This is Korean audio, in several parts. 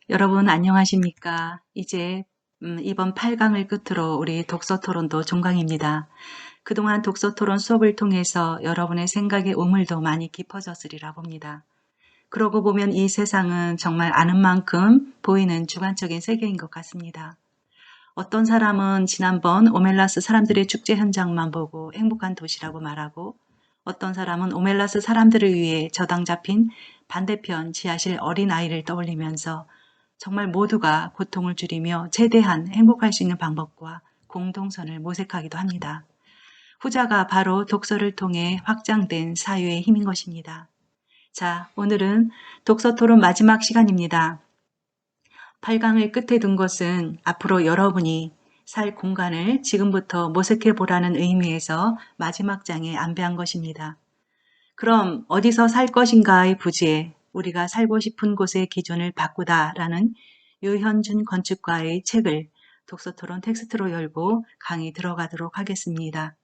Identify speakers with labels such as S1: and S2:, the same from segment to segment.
S1: 여러분 안녕하십니까? 이제 이번 8강을 끝으로 우리 독서토론도 종강입니다. 그동안 독서토론 수업을 통해서 여러분의 생각의 우물도 많이 깊어졌으리라 봅니다. 그러고 보면 이 세상은 정말 아는 만큼 보이는 주관적인 세계인 것 같습니다. 어떤 사람은 지난번 오멜라스 사람들의 축제 현장만 보고 행복한 도시라고 말하고, 어떤 사람은 오멜라스 사람들을 위해 저당 잡힌 반대편 지하실 어린아이를 떠올리면서 정말 모두가 고통을 줄이며 최대한 행복할 수 있는 방법과 공동선을 모색하기도 합니다. 후자가 바로 독서를 통해 확장된 사유의 힘인 것입니다. 자, 오늘은 독서 토론 마지막 시간입니다. 8강을 끝에 둔 것은 앞으로 여러분이 살 공간을 지금부터 모색해 보라는 의미에서 마지막 장에 안배한 것입니다. 그럼 어디서 살 것인가의 부지에 우리가 살고 싶은 곳의 기준을 바꾸다라는 유현준 건축가의 책을 독서토론 텍스트로 열고 강의 들어가도록 하겠습니다.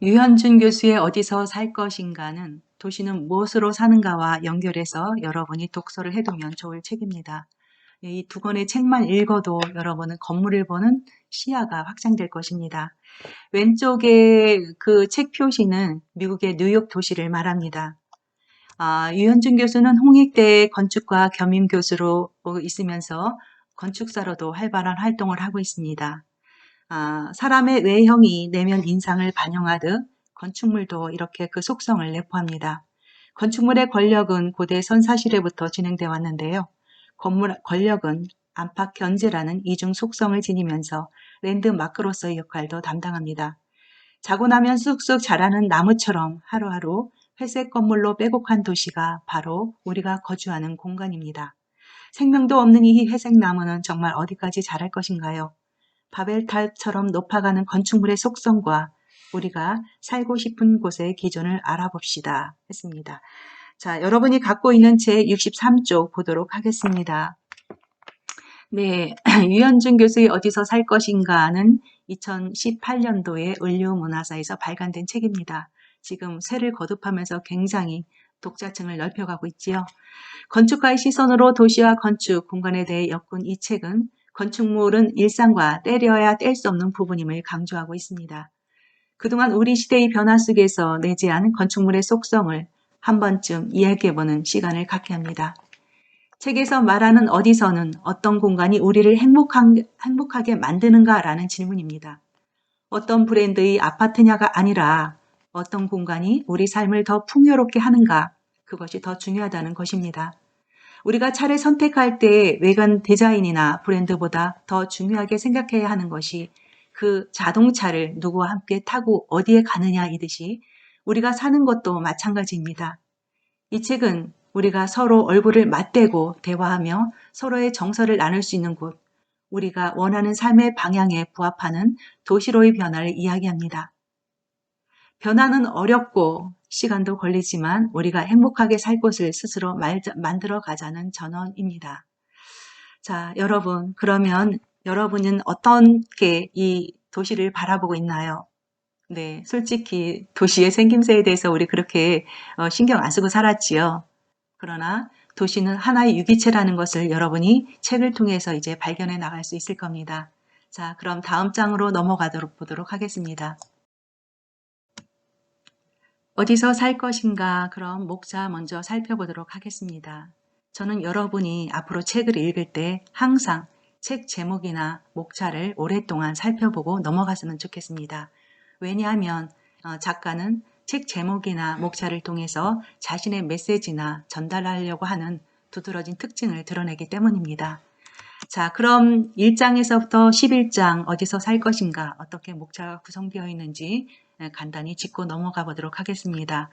S1: 유현준 교수의 어디서 살 것인가는 도시는 무엇으로 사는가와 연결해서 여러분이 독서를 해두면 좋을 책입니다. 이 두 권의 책만 읽어도 여러분은 건물을 보는 시야가 확장될 것입니다. 왼쪽에 그 책 표시는 미국의 뉴욕 도시를 말합니다. 유현준 교수는 홍익대 건축과 겸임 교수로 있으면서 건축사로도 활발한 활동을 하고 있습니다. 사람의 외형이 내면 인상을 반영하듯 건축물도 이렇게 그 속성을 내포합니다. 건축물의 권력은 고대 선사시대부터 진행되어 왔는데요. 건물 권력은 안팎 견제라는 이중 속성을 지니면서 랜드마크로서의 역할도 담당합니다. 자고 나면 쑥쑥 자라는 나무처럼 하루하루 회색 건물로 빼곡한 도시가 바로 우리가 거주하는 공간입니다. 생명도 없는 이 회색 나무는 정말 어디까지 자랄 것인가요? 바벨탑처럼 높아가는 건축물의 속성과 우리가 살고 싶은 곳의 기준을 알아봅시다 했습니다. 자, 여러분이 갖고 있는 제 63쪽 보도록 하겠습니다. 네, 유현준 교수의 어디서 살 것인가는 2018년도에 을류문화사에서 발간된 책입니다. 지금 새를 거듭하면서 굉장히 독자층을 넓혀가고 있지요. 건축가의 시선으로 도시와 건축, 공간에 대해 엮은 이 책은 건축물은 일상과 떼려야 뗄 수 없는 부분임을 강조하고 있습니다. 그동안 우리 시대의 변화 속에서 내재한 건축물의 속성을 한 번쯤 이야기해보는 시간을 갖게 합니다. 책에서 말하는 어디서는 어떤 공간이 우리를 행복하게 만드는가라는 질문입니다. 어떤 브랜드의 아파트냐가 아니라 어떤 공간이 우리 삶을 더 풍요롭게 하는가, 그것이 더 중요하다는 것입니다. 우리가 차를 선택할 때 외관 디자인이나 브랜드보다 더 중요하게 생각해야 하는 것이 그 자동차를 누구와 함께 타고 어디에 가느냐이듯이 우리가 사는 것도 마찬가지입니다. 이 책은 우리가 서로 얼굴을 맞대고 대화하며 서로의 정서를 나눌 수 있는 곳, 우리가 원하는 삶의 방향에 부합하는 도시로의 변화를 이야기합니다. 변화는 어렵고 시간도 걸리지만 우리가 행복하게 살 곳을 스스로 만들어 가자는 전언입니다. 자, 여러분, 그러면 여러분은 어떻게 이 도시를 바라보고 있나요? 네, 솔직히 도시의 생김새에 대해서 우리 그렇게 신경 안 쓰고 살았지요. 그러나 도시는 하나의 유기체라는 것을 여러분이 책을 통해서 이제 발견해 나갈 수 있을 겁니다. 자, 그럼 다음 장으로 보도록 하겠습니다. 어디서 살 것인가? 그럼 목차 먼저 살펴보도록 하겠습니다. 저는 여러분이 앞으로 책을 읽을 때 항상 책 제목이나 목차를 오랫동안 살펴보고 넘어갔으면 좋겠습니다. 왜냐하면 작가는 책 제목이나 목차를 통해서 자신의 메시지나 전달하려고 하는 두드러진 특징을 드러내기 때문입니다. 자, 그럼 1장에서부터 11장 어디서 살 것인가, 어떻게 목차가 구성되어 있는지 간단히 짚고 넘어가 보도록 하겠습니다.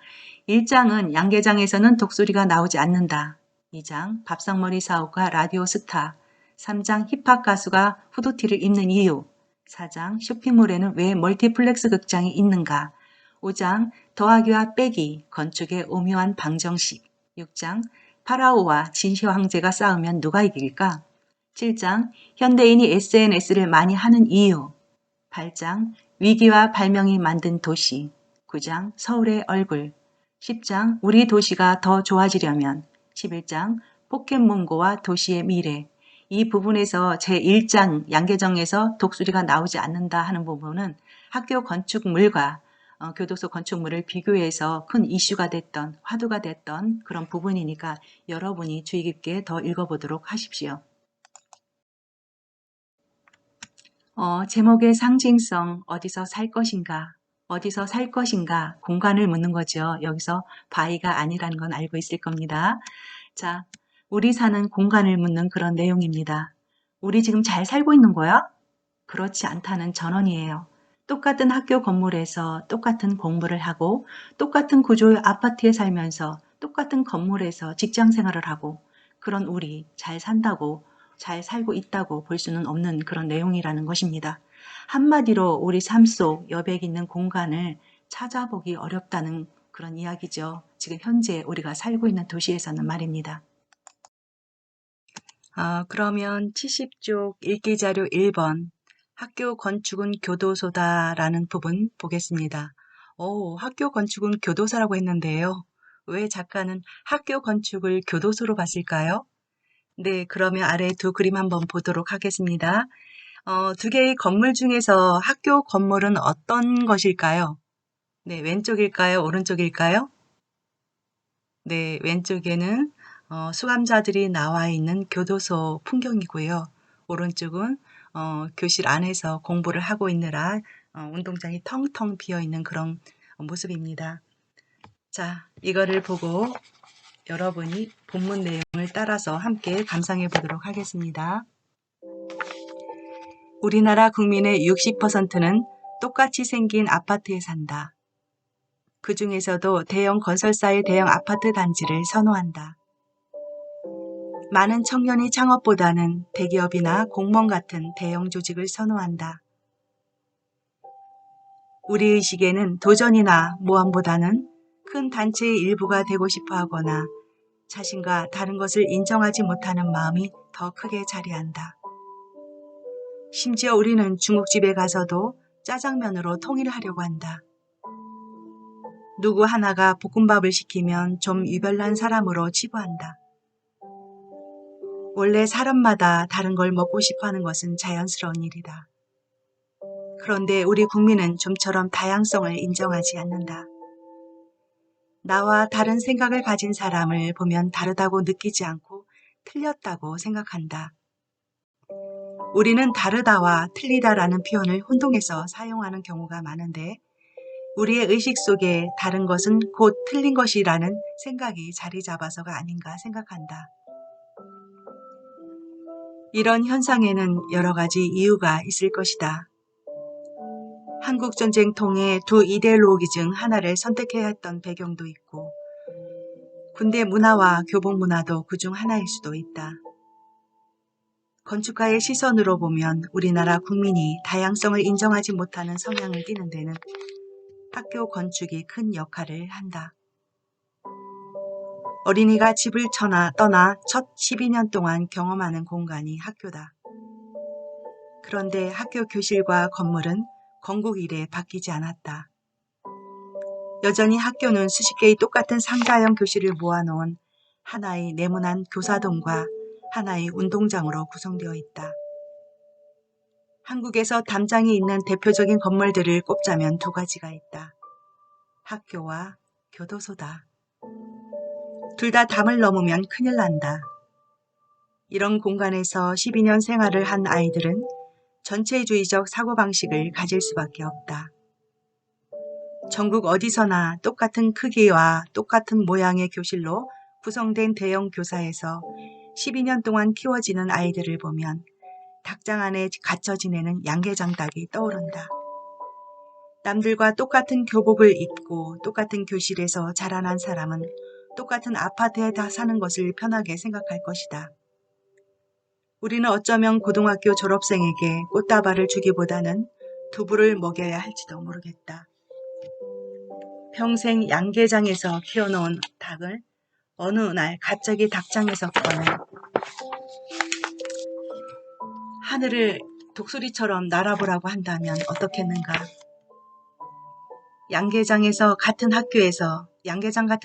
S1: 1장은 양계장에서는 독수리가 나오지 않는다. 2장 밥상머리 사업과 라디오 스타. 3장 힙합 가수가 후드티를 입는 이유. 4장 쇼핑몰에는 왜 멀티플렉스 극장이 있는가. 5장 더하기와 빼기, 건축의 오묘한 방정식. 6장 파라오와 진시황 황제가 싸우면 누가 이길까? 7장 현대인이 SNS를 많이 하는 이유. 8장 위기와 발명이 만든 도시. 9장 서울의 얼굴. 10장 우리 도시가 더 좋아지려면, 11장 포켓몬고와 도시의 미래. 이 부분에서 제1장 양계정에서 독수리가 나오지 않는다 하는 부분은 학교 건축물과 교도소 건축물을 비교해서 큰 이슈가 됐던, 화두가 됐던 그런 부분이니까 여러분이 주의 깊게 더 읽어보도록 하십시오. 제목의 상징성, 어디서 살 것인가? 어디서 살 것인가? 공간을 묻는 거죠. 여기서 바위가 아니라는 건 알고 있을 겁니다. 자, 우리 사는 공간을 묻는 그런 내용입니다. 우리 지금 잘 살고 있는 거야? 그렇지 않다는 전언이에요. 똑같은 학교 건물에서 똑같은 공부를 하고 똑같은 구조의 아파트에 살면서 똑같은 건물에서 직장 생활을 하고 그런 우리 잘 산다고 잘 살고 있다고 볼 수는 없는 그런 내용이라는 것입니다. 한마디로 우리 삶 속 여백 있는 공간을 찾아보기 어렵다는 그런 이야기죠. 지금 현재 우리가 살고 있는 도시에서는 말입니다. 그러면 70쪽 읽기자료 1번 학교 건축은 교도소다라는 부분 보겠습니다. 학교 건축은 교도소라고 했는데요. 왜 작가는 학교 건축을 교도소로 봤을까요? 네, 그러면 아래 두 그림 한번 보도록 하겠습니다. 두 개의 건물 중에서 학교 건물은 어떤 것일까요? 네, 왼쪽일까요? 오른쪽일까요? 네, 왼쪽에는 수감자들이 나와 있는 교도소 풍경이고요. 오른쪽은 교실 안에서 공부를 하고 있느라 운동장이 텅텅 비어 있는 그런 모습입니다. 자, 이거를 보고 여러분이 본문 내용을 따라서 함께 감상해 보도록 하겠습니다. 우리나라 국민의 60%는 똑같이 생긴 아파트에 산다. 그 중에서도 대형 건설사의 대형 아파트 단지를 선호한다. 많은 청년이 창업보다는 대기업이나 공무원 같은 대형 조직을 선호한다. 우리 의식에는 도전이나 모험보다는 큰 단체의 일부가 되고 싶어 하거나 자신과 다른 것을 인정하지 못하는 마음이 더 크게 자리한다. 심지어 우리는 중국집에 가서도 짜장면으로 통일하려고 한다. 누구 하나가 볶음밥을 시키면 좀 유별난 사람으로 치부한다. 원래 사람마다 다른 걸 먹고 싶어 하는 것은 자연스러운 일이다. 그런데 우리 국민은 좀처럼 다양성을 인정하지 않는다. 나와 다른 생각을 가진 사람을 보면 다르다고 느끼지 않고 틀렸다고 생각한다. 우리는 다르다와 틀리다라는 표현을 혼동해서 사용하는 경우가 많은데 우리의 의식 속에 다른 것은 곧 틀린 것이라는 생각이 자리 잡아서가 아닌가 생각한다. 이런 현상에는 여러 가지 이유가 있을 것이다. 한국전쟁 통해 두 이데올로기 중 하나를 선택해야 했던 배경도 있고 군대 문화와 교복 문화도 그중 하나일 수도 있다. 건축가의 시선으로 보면 우리나라 국민이 다양성을 인정하지 못하는 성향을 띠는 데는 학교 건축이 큰 역할을 한다. 어린이가 집을 떠나 첫 12년 동안 경험하는 공간이 학교다. 그런데 학교 교실과 건물은 건국 이래 바뀌지 않았다. 여전히 학교는 수십 개의 똑같은 상자형 교실을 모아놓은 하나의 네모난 교사동과 하나의 운동장으로 구성되어 있다. 한국에서 담장이 있는 대표적인 건물들을 꼽자면 두 가지가 있다. 학교와 교도소다. 둘 다 담을 넘으면 큰일 난다. 이런 공간에서 12년 생활을 한 아이들은 전체주의적 사고방식을 가질 수밖에 없다. 전국 어디서나 똑같은 크기와 똑같은 모양의 교실로 구성된 대형 교사에서 12년 동안 키워지는 아이들을 보면 닭장 안에 갇혀 지내는 양계장닭이 떠오른다. 남들과 똑같은 교복을 입고 똑같은 교실에서 자라난 사람은 똑같은 아파트에 다 사는 것을 편하게 생각할 것이다. 우리는 어쩌면 고등학교 졸업생에게 꽃다발을 주기보다는 두부를 먹여야 할지도 모르겠다. 평생 양계장에서 키워놓은 닭을 어느 날 갑자기 닭장에서 꺼내 하늘을 독수리처럼 날아보라고 한다면 어떻겠는가? 양계장 같은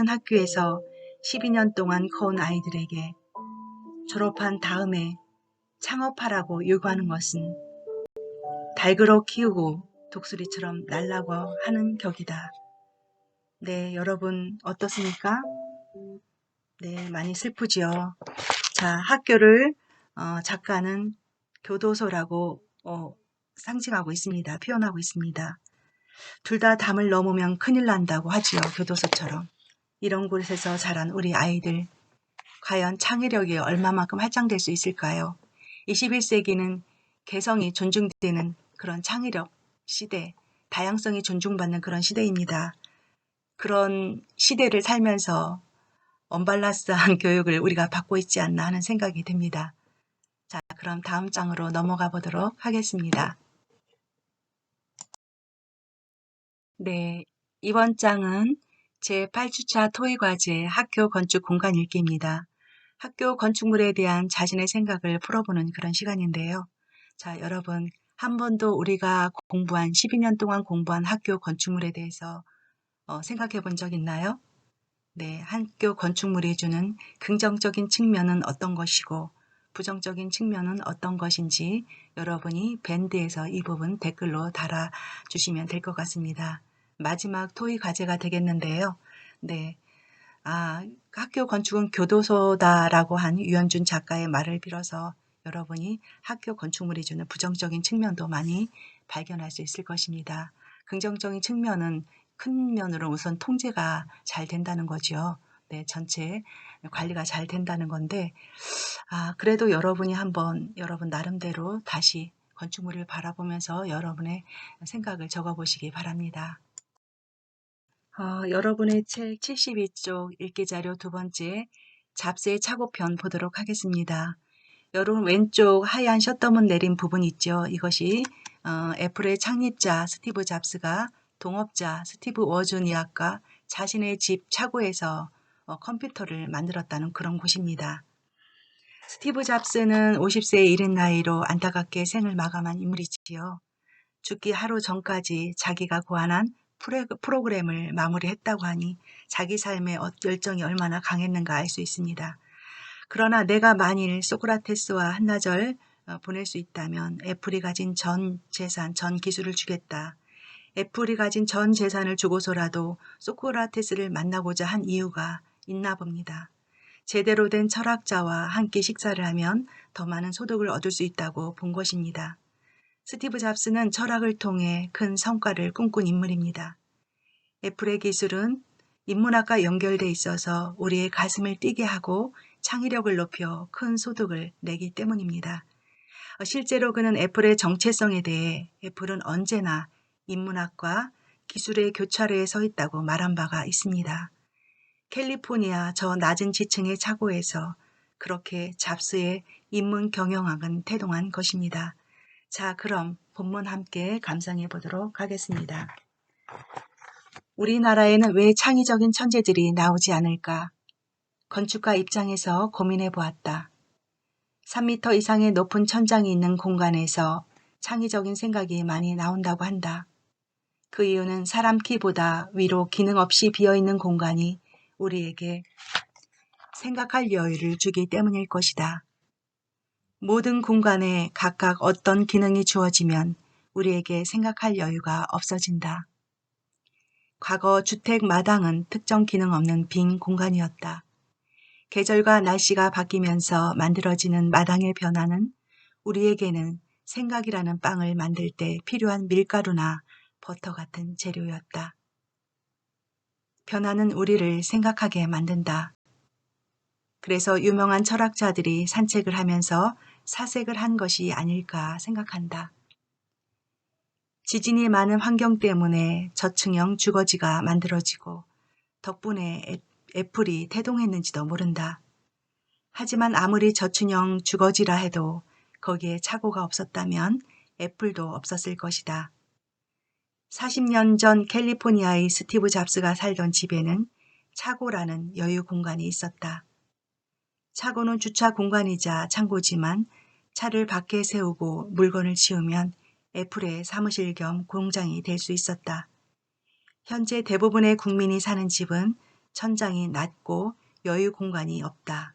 S1: 학교에서 12년 동안 커온 아이들에게 졸업한 다음에 창업하라고 요구하는 것은 닭으로 키우고 독수리처럼 날라고 하는 격이다. 네, 여러분 어떻습니까? 네, 많이 슬프지요. 자, 학교를 작가는 교도소라고 상징하고 있습니다. 표현하고 있습니다. 둘 다 담을 넘으면 큰일 난다고 하지요. 교도소처럼. 이런 곳에서 자란 우리 아이들, 과연 창의력이 얼마만큼 활장될 수 있을까요? 21세기는 개성이 존중되는 그런 창의력 시대, 다양성이 존중받는 그런 시대입니다. 그런 시대를 살면서 언밸런스한 교육을 우리가 받고 있지 않나 하는 생각이 듭니다. 자, 그럼 다음 장으로 넘어가 보도록 하겠습니다. 네, 이번 장은 제8주차 토의과제 학교 건축 공간 읽기입니다. 학교 건축물에 대한 자신의 생각을 풀어보는 그런 시간인데요. 자, 여러분, 한 번도 우리가 12년 동안 공부한 학교 건축물에 대해서 생각해 본 적 있나요? 네, 학교 건축물이 주는 긍정적인 측면은 어떤 것이고 부정적인 측면은 어떤 것인지 여러분이 밴드에서 이 부분 댓글로 달아주시면 될 것 같습니다. 마지막 토의 과제가 되겠는데요. 네, 학교 건축은 교도소다라고 한 유현준 작가의 말을 빌어서 여러분이 학교 건축물이 주는 부정적인 측면도 많이 발견할 수 있을 것입니다. 긍정적인 측면은 큰 면으로 우선 통제가 잘 된다는 거죠. 네, 전체 관리가 잘 된다는 건데, 그래도 여러분이 한번 여러분 나름대로 다시 건축물을 바라보면서 여러분의 생각을 적어보시기 바랍니다. 여러분의 책 72쪽 읽기자료 두 번째 잡스의 착오편 보도록 하겠습니다. 여러분 왼쪽 하얀 셔터문 내린 부분 있죠. 이것이 애플의 창립자 스티브 잡스가 동업자 스티브 워즈니악과 자신의 집 차고에서 컴퓨터를 만들었다는 그런 곳입니다. 스티브 잡스는 50세에 이른 나이로 안타깝게 생을 마감한 인물이지요. 죽기 하루 전까지 자기가 고안한 프로그램을 마무리했다고 하니 자기 삶의 열정이 얼마나 강했는가 알 수 있습니다. 그러나 내가 만일 소크라테스와 한나절 보낼 수 있다면 애플이 가진 전 재산, 전 기술을 주겠다. 애플이 가진 전 재산을 주고서라도 소크라테스를 만나고자 한 이유가 있나 봅니다. 제대로 된 철학자와 함께 식사를 하면 더 많은 소득을 얻을 수 있다고 본 것입니다. 스티브 잡스는 철학을 통해 큰 성과를 꿈꾼 인물입니다. 애플의 기술은 인문학과 연결돼 있어서 우리의 가슴을 뛰게 하고 창의력을 높여 큰 소득을 내기 때문입니다. 실제로 그는 애플의 정체성에 대해 애플은 언제나 인문학과 기술의 교차로에 서 있다고 말한 바가 있습니다. 캘리포니아 저 낮은 지층의 차고에서 그렇게 잡스의 인문 경영학은 태동한 것입니다. 자, 그럼 본문 함께 감상해 보도록 하겠습니다. 우리나라에는 왜 창의적인 천재들이 나오지 않을까? 건축가 입장에서 고민해 보았다. 3m 이상의 높은 천장이 있는 공간에서 창의적인 생각이 많이 나온다고 한다. 그 이유는 사람 키보다 위로 기능 없이 비어있는 공간이 우리에게 생각할 여유를 주기 때문일 것이다. 모든 공간에 각각 어떤 기능이 주어지면 우리에게 생각할 여유가 없어진다. 과거 주택 마당은 특정 기능 없는 빈 공간이었다. 계절과 날씨가 바뀌면서 만들어지는 마당의 변화는 우리에게는 생각이라는 빵을 만들 때 필요한 밀가루나 버터 같은 재료였다. 변화는 우리를 생각하게 만든다. 그래서 유명한 철학자들이 산책을 하면서 사색을 한 것이 아닐까 생각한다. 지진이 많은 환경 때문에 저층형 주거지가 만들어지고 덕분에 애플이 태동했는지도 모른다. 하지만 아무리 저층형 주거지라 해도 거기에 차고가 없었다면 애플도 없었을 것이다. 40년 전 캘리포니아의 스티브 잡스가 살던 집에는 차고라는 여유 공간이 있었다. 차고는 주차 공간이자 창고지만 차를 밖에 세우고 물건을 치우면 애플의 사무실 겸 공장이 될 수 있었다. 현재 대부분의 국민이 사는 집은 천장이 낮고 여유 공간이 없다.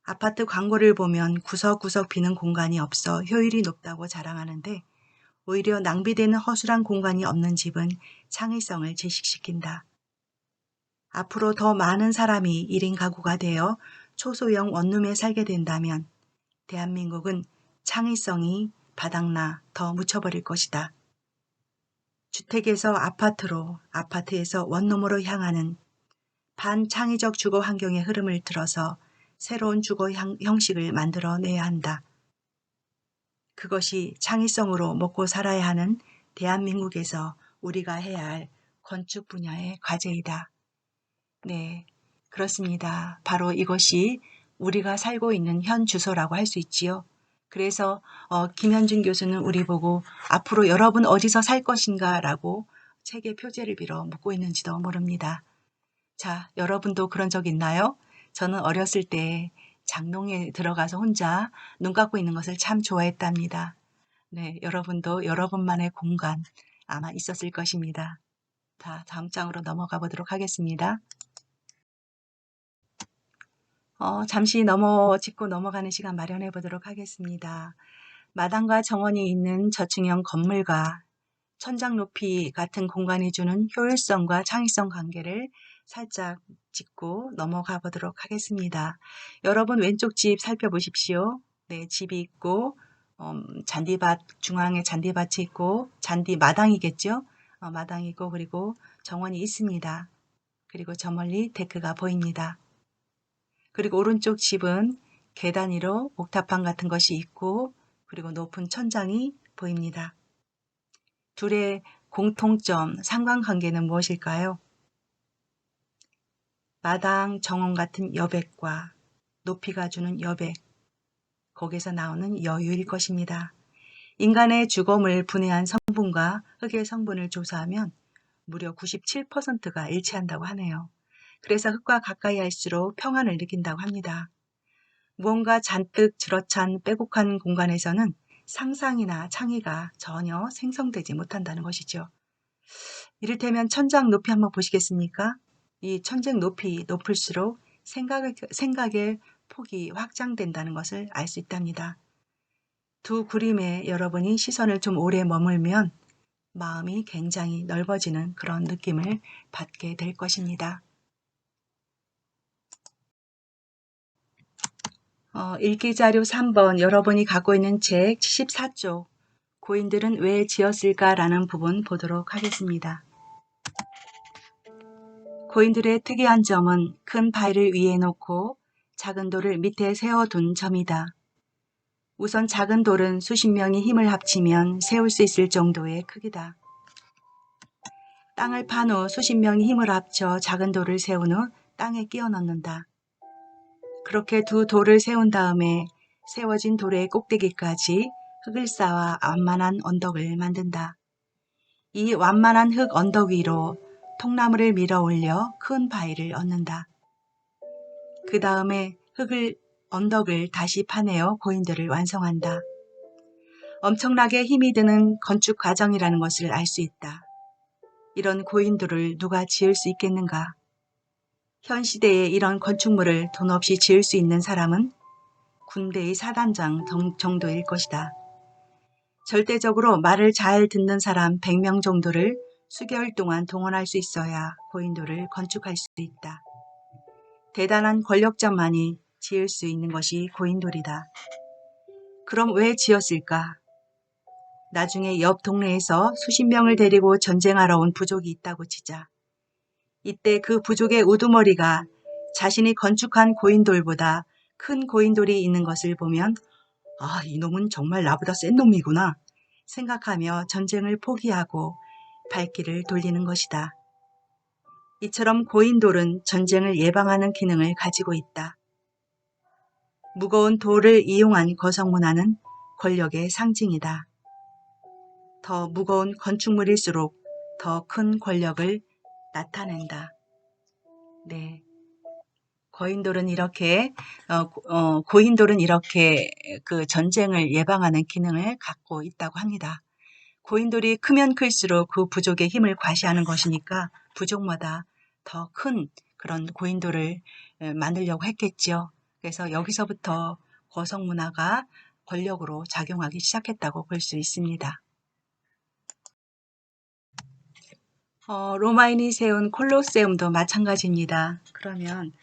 S1: 아파트 광고를 보면 구석구석 비는 공간이 없어 효율이 높다고 자랑하는데 오히려 낭비되는 허술한 공간이 없는 집은 창의성을 제식시킨다. 앞으로 더 많은 사람이 1인 가구가 되어 초소형 원룸에 살게 된다면 대한민국은 창의성이 바닥나 더 묻혀버릴 것이다. 주택에서 아파트로, 아파트에서 원룸으로 향하는 반창의적 주거 환경의 흐름을 틀어서 새로운 주거 형식을 만들어내야 한다. 그것이 창의성으로 먹고 살아야 하는 대한민국에서 우리가 해야 할 건축 분야의 과제이다. 네, 그렇습니다. 바로 이것이 우리가 살고 있는 현 주소라고 할 수 있지요. 그래서 김현준 교수는 우리 보고 앞으로 여러분 어디서 살 것인가 라고 책의 표제를 빌어 묻고 있는지도 모릅니다. 자, 여러분도 그런 적 있나요? 저는 어렸을 때 장롱에 들어가서 혼자 눈 감고 있는 것을 참 좋아했답니다. 네, 여러분도 여러분만의 공간 아마 있었을 것입니다. 자, 다음 장으로 넘어가 보도록 하겠습니다. 잠시 짚고 넘어가는 시간 마련해 보도록 하겠습니다. 마당과 정원이 있는 저층형 건물과 천장 높이 같은 공간이 주는 효율성과 창의성 관계를 살짝 짚고 넘어가 보도록 하겠습니다. 여러분 왼쪽 집 살펴보십시오. 네, 집이 있고 잔디밭, 중앙에 잔디밭이 있고 잔디 마당이겠죠? 마당이 있고 그리고 정원이 있습니다. 그리고 저 멀리 데크가 보입니다. 그리고 오른쪽 집은 계단 위로 옥탑방 같은 것이 있고 그리고 높은 천장이 보입니다. 둘의 공통점, 상관관계는 무엇일까요? 마당, 정원 같은 여백과 높이가 주는 여백, 거기서 나오는 여유일 것입니다. 인간의 주거물 분해한 성분과 흙의 성분을 조사하면 무려 97%가 일치한다고 하네요. 그래서 흙과 가까이 할수록 평안을 느낀다고 합니다. 무언가 잔뜩 들어찬 빼곡한 공간에서는 상상이나 창의가 전혀 생성되지 못한다는 것이죠. 이를테면 천장 높이 한번 보시겠습니까? 이 천장 높이 높을수록 생각의 폭이 확장된다는 것을 알 수 있답니다. 두 그림에 여러분이 시선을 좀 오래 머물면 마음이 굉장히 넓어지는 그런 느낌을 받게 될 것입니다. 읽기 자료 3번 여러분이 갖고 있는 책 74쪽 고인들은 왜 지었을까라는 부분 보도록 하겠습니다. 고인들의 특이한 점은 큰 바위를 위에 놓고 작은 돌을 밑에 세워둔 점이다. 우선 작은 돌은 수십 명이 힘을 합치면 세울 수 있을 정도의 크기다. 땅을 판 후 수십 명이 힘을 합쳐 작은 돌을 세운 후 땅에 끼워 넣는다. 그렇게 두 돌을 세운 다음에 세워진 돌의 꼭대기까지 흙을 쌓아 완만한 언덕을 만든다. 이 완만한 흙 언덕 위로 통나무를 밀어 올려 큰 바위를 얻는다. 그 다음에 언덕을 다시 파내어 고인돌을 완성한다. 엄청나게 힘이 드는 건축 과정이라는 것을 알 수 있다. 이런 고인돌을 누가 지을 수 있겠는가? 현 시대에 이런 건축물을 돈 없이 지을 수 있는 사람은 군대의 사단장 정도일 것이다. 절대적으로 말을 잘 듣는 사람 100명 정도를 수개월 동안 동원할 수 있어야 고인돌을 건축할 수 있다. 대단한 권력자만이 지을 수 있는 것이 고인돌이다. 그럼 왜 지었을까? 나중에 옆 동네에서 수십 명을 데리고 전쟁하러 온 부족이 있다고 치자. 이때 그 부족의 우두머리가 자신이 건축한 고인돌보다 큰 고인돌이 있는 것을 보면 아, 이놈은 정말 나보다 센 놈이구나 생각하며 전쟁을 포기하고 발길을 돌리는 것이다. 이처럼 고인돌은 전쟁을 예방하는 기능을 가지고 있다. 무거운 돌을 이용한 거성문화는 권력의 상징이다. 더 무거운 건축물일수록 더 큰 권력을 나타낸다. 네. 고인돌은 이렇게 그 전쟁을 예방하는 기능을 갖고 있다고 합니다. 고인돌이 크면 클수록 그 부족의 힘을 과시하는 것이니까 부족마다 더 큰 그런 고인돌을 만들려고 했겠지요. 그래서 여기서부터 거성 문화가 권력으로 작용하기 시작했다고 볼 수 있습니다. 로마인이 세운 콜로세움도 마찬가지입니다. 그러면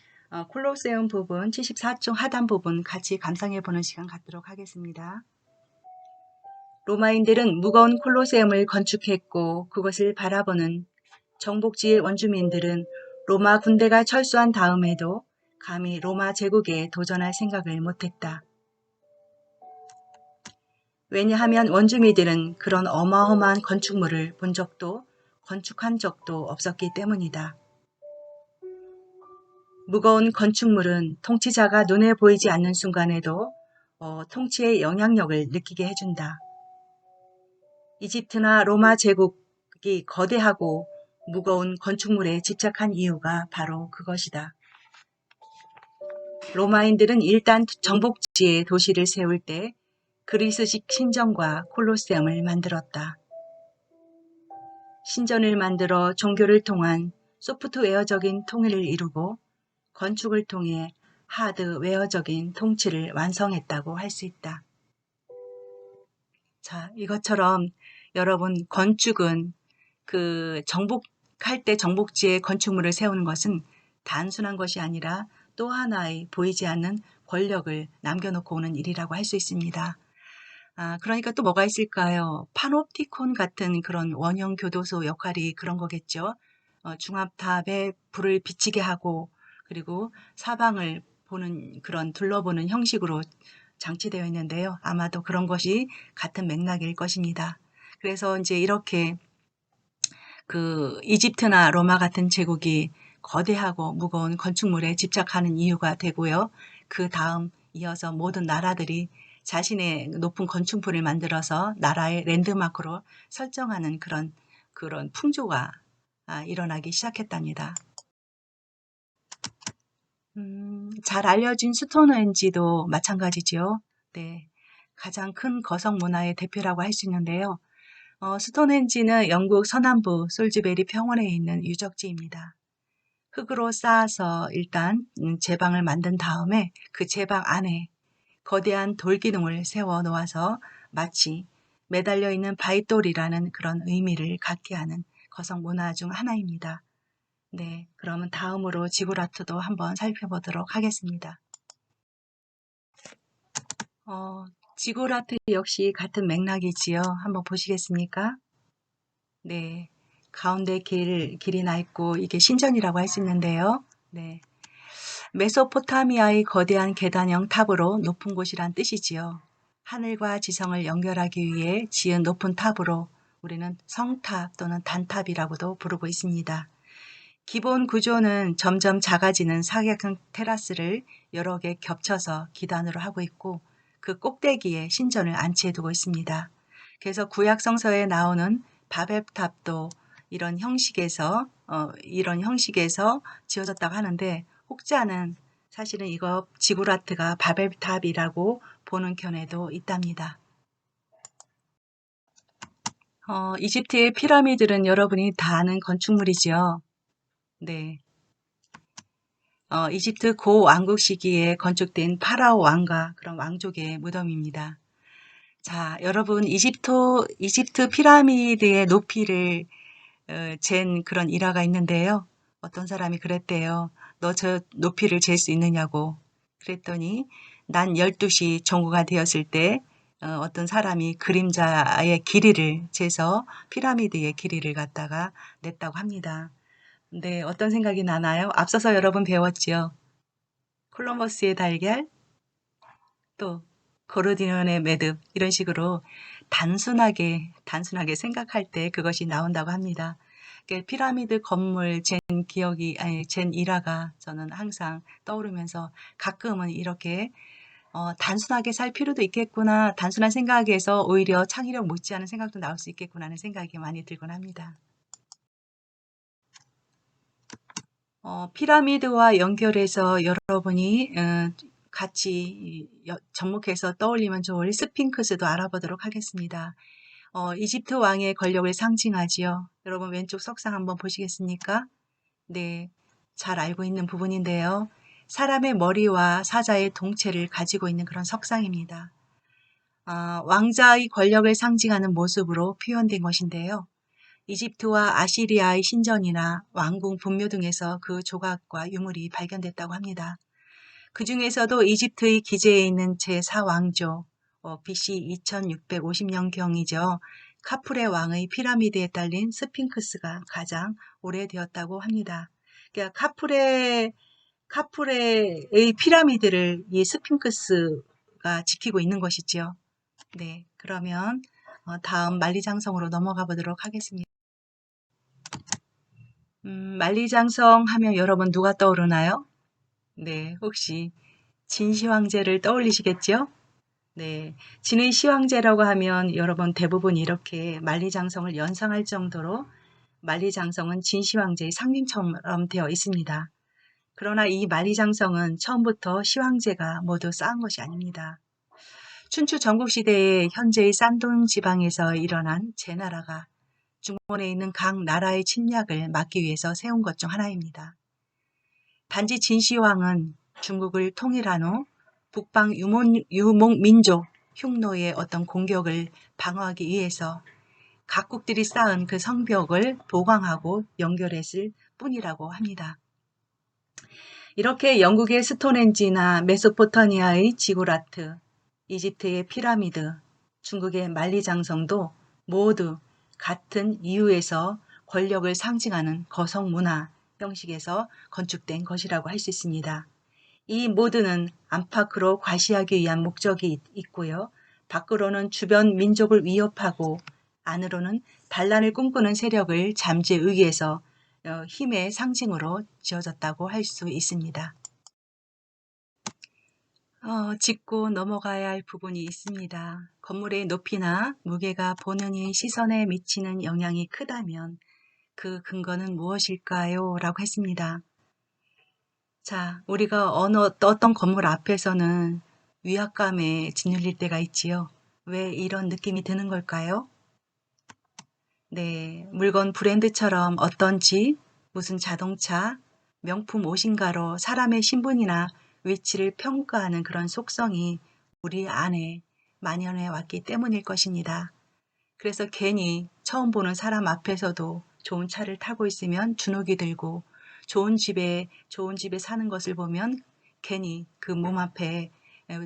S1: 콜로세움 부분 74쪽 하단 부분 같이 감상해 보는 시간 갖도록 하겠습니다. 로마인들은 무거운 콜로세움을 건축했고 그것을 바라보는 정복지의 원주민들은 로마 군대가 철수한 다음에도 감히 로마 제국에 도전할 생각을 못했다. 왜냐하면 원주민들은 그런 어마어마한 건축물을 본 적도 건축한 적도 없었기 때문이다. 무거운 건축물은 통치자가 눈에 보이지 않는 순간에도 통치의 영향력을 느끼게 해준다. 이집트나 로마 제국이 거대하고 무거운 건축물에 집착한 이유가 바로 그것이다. 로마인들은 일단 정복지에 도시를 세울 때 그리스식 신전과 콜로세움을 만들었다. 신전을 만들어 종교를 통한 소프트웨어적인 통일을 이루고 건축을 통해 하드웨어적인 통치를 완성했다고 할 수 있다. 자, 이것처럼 여러분 건축은 그 정복할 때 정복지에 건축물을 세우는 것은 단순한 것이 아니라 또 하나의 보이지 않는 권력을 남겨놓고 오는 일이라고 할 수 있습니다. 그러니까 또 뭐가 있을까요? 파놉티콘 같은 그런 원형 교도소 역할이 그런 거겠죠. 중압탑에 불을 비치게 하고 그리고 사방을 보는 그런 둘러보는 형식으로 장치되어 있는데요. 아마도 그런 것이 같은 맥락일 것입니다. 그래서 이제 이렇게 그 이집트나 로마 같은 제국이 거대하고 무거운 건축물에 집착하는 이유가 되고요. 그 다음 이어서 모든 나라들이 자신의 높은 건축물을 만들어서 나라의 랜드마크로 설정하는 그런 풍조가 일어나기 시작했답니다. 잘 알려진 스톤헨지도 마찬가지죠. 네, 가장 큰 거성 문화의 대표라고 할 수 있는데요. 스톤헨지는 영국 서남부 솔즈베리 평원에 있는 유적지입니다. 흙으로 쌓아서 일단 제방을 만든 다음에 그 제방 안에 거대한 돌기둥을 세워 놓아서 마치 매달려 있는 바위돌이라는 그런 의미를 갖게 하는 거성 문화 중 하나입니다. 네, 그러면 다음으로 지구라트도 한번 살펴보도록 하겠습니다. 지구라트 역시 같은 맥락이지요. 한번 보시겠습니까? 네, 가운데 길이 나 있고 이게 신전이라고 할 수 있는데요. 네, 메소포타미아의 거대한 계단형 탑으로 높은 곳이란 뜻이지요. 하늘과 지성을 연결하기 위해 지은 높은 탑으로 우리는 성탑 또는 단탑이라고도 부르고 있습니다. 기본 구조는 점점 작아지는 사각형 테라스를 여러 개 겹쳐서 기단으로 하고 있고 그 꼭대기에 신전을 안치해두고 있습니다. 그래서 구약 성서에 나오는 바벨탑도 이런 형식에서 지어졌다고 하는데 혹자는 사실은 이거 지구라트가 바벨탑이라고 보는 견해도 있답니다. 이집트의 피라미드는 여러분이 다 아는 건축물이지요. 네. 이집트 고왕국 시기에 건축된 파라오 왕과 그런 왕족의 무덤입니다. 자, 여러분 이집트 피라미드의 높이를 잰 그런 일화가 있는데요. 어떤 사람이 그랬대요. 너 저 높이를 잴 수 있느냐고. 그랬더니 난 12시 정오가 되었을 때 어떤 사람이 그림자의 길이를 재서 피라미드의 길이를 갖다가 냈다고 합니다. 네, 어떤 생각이 나나요? 앞서서 여러분 배웠지요. 콜럼버스의 달걀, 또 고르디언의 매듭 이런 식으로 단순하게 생각할 때 그것이 나온다고 합니다. 피라미드 건물 잰 일화가 저는 항상 떠오르면서 가끔은 이렇게 단순하게 살 필요도 있겠구나, 단순한 생각에서 오히려 창의력 못지않은 생각도 나올 수 있겠구나 하는 생각이 많이 들곤 합니다. 피라미드와 연결해서 여러분이 같이 접목해서 떠올리면 좋을 스핑크스도 알아보도록 하겠습니다. 이집트 왕의 권력을 상징하지요. 여러분 왼쪽 석상 한번 보시겠습니까? 네, 잘 알고 있는 부분인데요. 사람의 머리와 사자의 동체를 가지고 있는 그런 석상입니다. 왕자의 권력을 상징하는 모습으로 표현된 것인데요. 이집트와 아시리아의 신전이나 왕궁 분묘 등에서 그 조각과 유물이 발견됐다고 합니다. 그 중에서도 이집트의 기재에 있는 제4왕조, BC 2650년경이죠. 카프레 왕의 피라미드에 딸린 스핑크스가 가장 오래되었다고 합니다. 그러니까 카프레의 피라미드를 이 스핑크스가 지키고 있는 것이죠. 네, 그러면 다음 만리장성으로 넘어가 보도록 하겠습니다. 만리장성 하면 여러분 누가 떠오르나요? 네, 혹시 진시황제를 떠올리시겠죠? 네, 진의 시황제라고 하면 여러분 대부분 이렇게 만리장성을 연상할 정도로 만리장성은 진시황제의 상징처럼 되어 있습니다. 그러나 이 만리장성은 처음부터 시황제가 모두 쌓은 것이 아닙니다. 춘추 전국시대에 현재의 산동 지방에서 일어난 제나라가 중원에 있는 각 나라의 침략을 막기 위해서 세운 것 중 하나입니다. 단지 진시황은 중국을 통일한 후 북방 유목민족 흉노의 어떤 공격을 방어하기 위해서 각국들이 쌓은 그 성벽을 보강하고 연결했을 뿐이라고 합니다. 이렇게 영국의 스톤헨지나 메소포타미아의 지구라트, 이집트의 피라미드, 중국의 만리장성도 모두 같은 이유에서 권력을 상징하는 거성 문화 형식에서 건축된 것이라고 할 수 있습니다. 이 모두는 안팎으로 과시하기 위한 목적이 있고요. 밖으로는 주변 민족을 위협하고 안으로는 반란을 꿈꾸는 세력을 잠재우기 위해서 힘의 상징으로 지어졌다고 할 수 있습니다. 짚고 넘어가야 할 부분이 있습니다. 건물의 높이나 무게가 보는 이의 시선에 미치는 영향이 크다면 그 근거는 무엇일까요? 라고 했습니다. 자, 우리가 어떤 건물 앞에서는 위압감에 짓눌릴 때가 있지요. 왜 이런 느낌이 드는 걸까요? 네, 물건 브랜드처럼 어떤 집, 무슨 자동차, 명품 옷인가로 사람의 신분이나 위치를 평가하는 그런 속성이 우리 안에 만연해 왔기 때문일 것입니다. 그래서 괜히 처음 보는 사람 앞에서도 좋은 차를 타고 있으면 주눅이 들고 좋은 집에 사는 것을 보면 괜히 그 몸 앞에